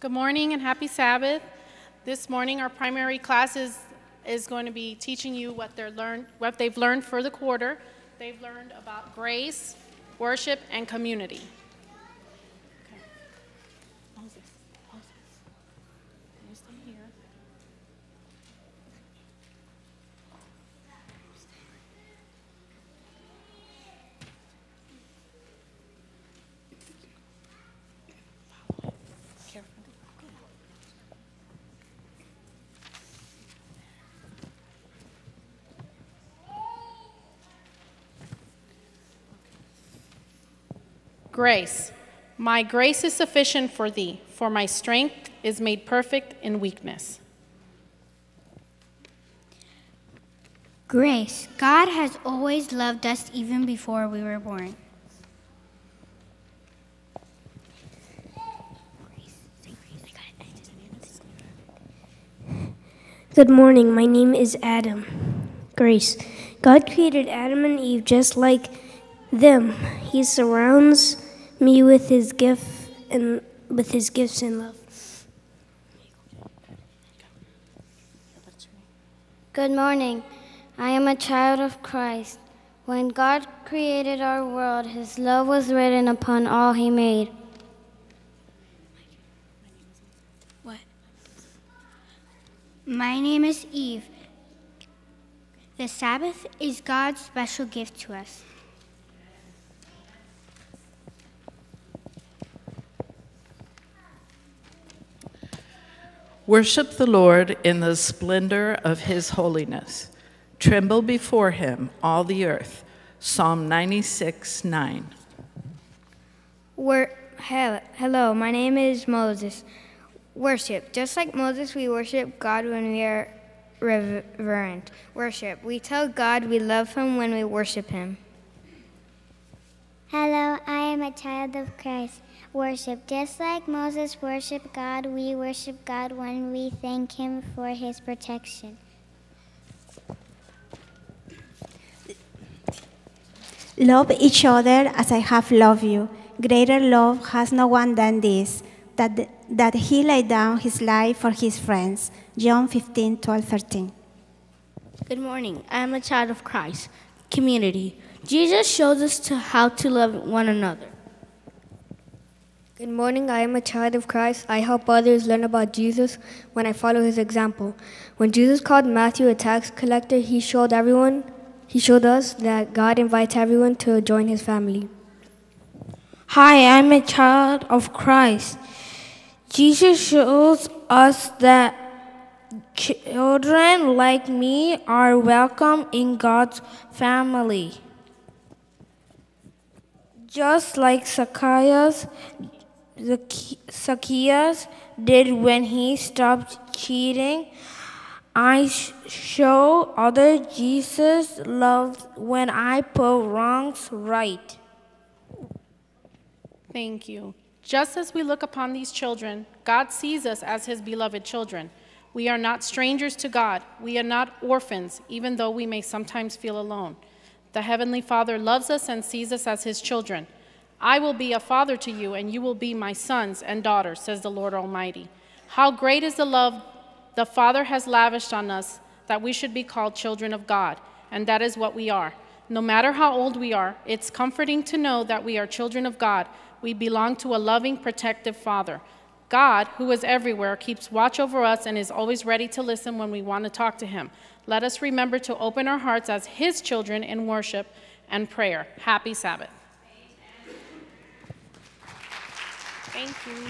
Good morning and happy Sabbath. This morning our primary class is going to be teaching you what they've learned for the quarter. They've learned about grace, worship, and community. Okay. Moses. You stay here. Grace. My grace is sufficient for thee, for my strength is made perfect in weakness. Grace. God has always loved us even before we were born. Good morning. My name is Adam. Grace. God created Adam and Eve just like them. He surrounds me with his gifts and love. Good morning. I am a child of Christ. When God created our world, his love was written upon all he made. What? My name is Eve. The Sabbath is God's special gift to us. Worship the Lord in the splendor of his holiness. Tremble before him, all the earth. Psalm 96:9. Hello, my name is Moses. Worship. Just like Moses, we worship God when we are reverent. Worship. We tell God we love him when we worship him. Hello, I am a child of Christ. Worship. Just like Moses worshiped God, we worship God when we thank him for his protection. Love each other as I have loved you. Greater love has no one than this, that he laid down his life for his friends. John 15:12-13. Good morning. I am a child of Christ. Community. Jesus shows us how to love one another. Good morning, I am a child of Christ. I help others learn about Jesus when I follow his example. When Jesus called Matthew a tax collector, he showed us that God invites everyone to join his family. Hi, I'm a child of Christ. Jesus shows us that children like me are welcome in God's family. Just like Zacchaeus did when he stopped cheating, I show others Jesus' love when I put wrongs right. Thank you. Just as we look upon these children, God sees us as his beloved children. We are not strangers to God. We are not orphans, even though we may sometimes feel alone. The Heavenly Father loves us and sees us as his children. I will be a father to you, and you will be my sons and daughters, says the Lord Almighty. How great is the love the Father has lavished on us that we should be called children of God, and that is what we are. No matter how old we are, it's comforting to know that we are children of God. We belong to a loving, protective Father. God, who is everywhere, keeps watch over us and is always ready to listen when we want to talk to him. Let us remember to open our hearts as his children in worship and prayer. Happy Sabbath. Thank you.